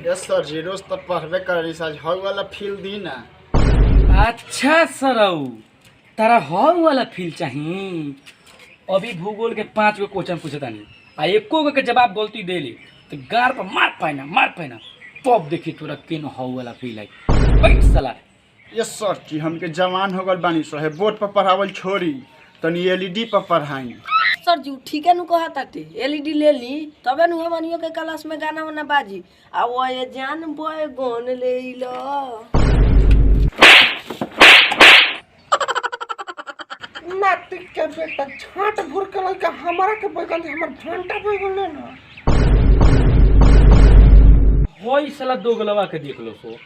Yes सर जी, रोज तो पढ़बे कर सर, हॉल वाला फील दी ना। अच्छा सरऊ, तारा हॉल वाला फील चाहिए। अभी भूगोल के 5 गो क्वेश्चन पूछता नहीं आ एको गो के जवाब गलती दे ले तो गार पर मार पाना तब देखी तोरा केन हॉल वाला फील है। बैठ साला। यस सर जी, हमके जवान हो गल बानी सर, बोर्ड पर पढ़ावल छोड़ी तनी एलईडी पर पढ़ाई। सर जी ठीक है नु कहा ताटे एलईडी ले ली तबे नु हमनियो के क्लास में गाना वाना बाजी आ वो ये जान बॉय गोन ले लो नातिक के बेटा झाट भुर के लइका हमरा के बैगन दे हमर घंटा बैगन ले ना होई साला दो गलवा के देख लो सो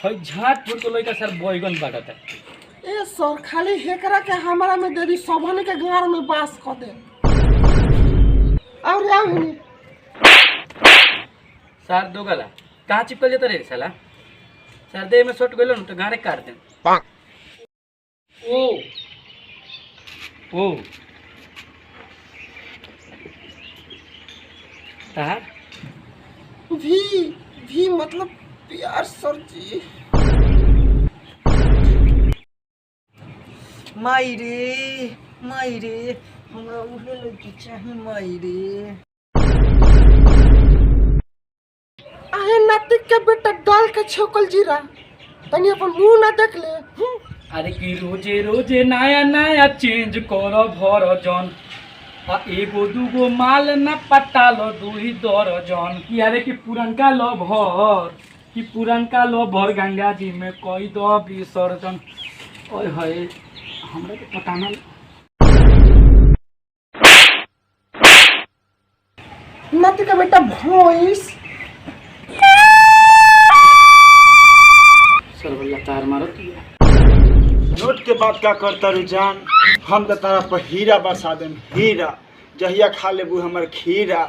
होई झाट फुट के लइका सर बैगन बाटता। ए सर खाली हेकरा के हमरा में दे दी सबने के गार में बास क दे और आउनी सर दो गला कहाँ चिपकल जाता रे साला। सर दे में शॉट गइलो न तो गारे काट दे। ओ तार भी मतलब प्यार सर जी। माई रे हमरा उहे लड़की चाहिए माई रे। आहे नातिक के बेटा डाल के छोकल जीरा तनी अपन मुंह ना देख ले। अरे कि रोजे रोजे नया नया चेंज करो भर जन आ एगो दूगो माल न पटालो दूही दर्जन। कि अरे कि पुरनका लो भर गंगा जी में कोई दो विसर्जन। ओए होए हमरा के पता ना। नातिक के बेटा भोइस सरवल्ला तार मारत नोट के बात क्या करता रुझान, हम तो तारा पर हीरा बरसा देम, हीरा जहिया खा लेबू हमर खीरा।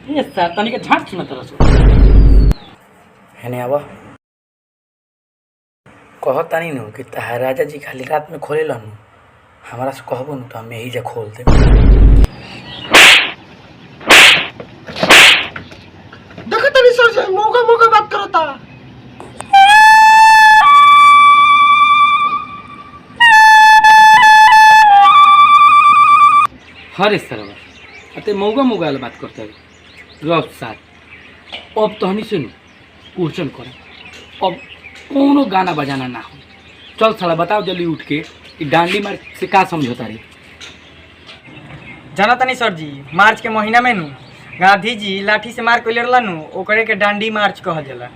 ये सर तनी के झाट सुना तरह सो हेने आवा कहत तानी नु कि ताहा राजा जी खाली रात में खोले लन हमरा से कहबो न तो हम यही जा खोल दे। देखो तनी सर जी मौका बात करता। हरे सरवा अते मौगा वाला बात करते है रफ साथ। अब तो हमी सुन क्वेश्चन कर अब कोनो गाना बजाना ना हो। चल साला बताओ जल्दी उठ के कि डांडी मार से का समझौता रे। जाना तनी सर जी मार्च के महीना में नु गांधी जी लाठी से मार कोइले रहला नु ओकरे के डांडी मार्च कहल जाला।